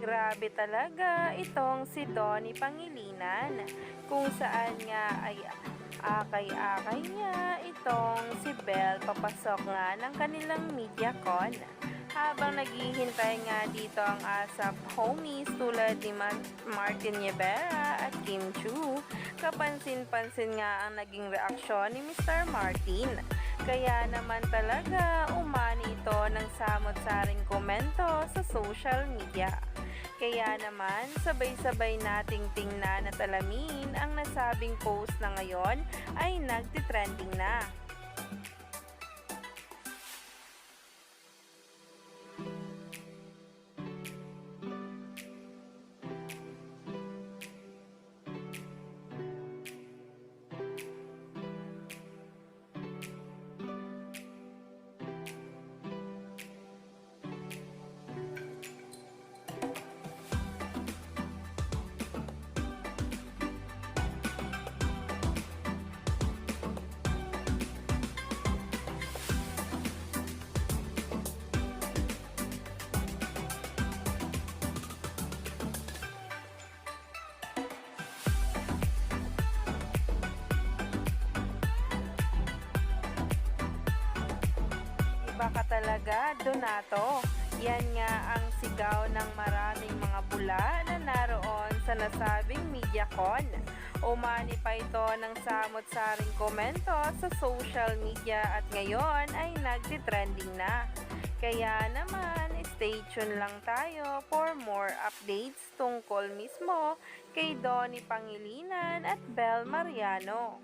Grabe talaga itong si Donnie Pangilinan, kung saan nga ay akay-akay niya itong si Belle papasok nga ng kanilang MediaCon. Habang naghihintay nga dito ang ASAP homies tulad ni Martin Nievera at Kim Chu, kapansin-pansin nga ang naging reaksyon ni Mr. Martin. Kaya naman talaga umani ito ng samot-saring komento sa social media. Kaya naman, sabay-sabay nating tingnan at alamin ang nasabing post na ngayon ay nagtitrending na. Iba ka talaga, Donato. Yan nga ang sigaw ng maraming mga bula na naroon sa nasabing MediaCon. Umani pa ito ng samot-saring komento sa social media at ngayon ay nagtitrending na. Kaya naman, stay tuned lang tayo for more updates tungkol mismo kay Donnie Pangilinan at Belle Mariano.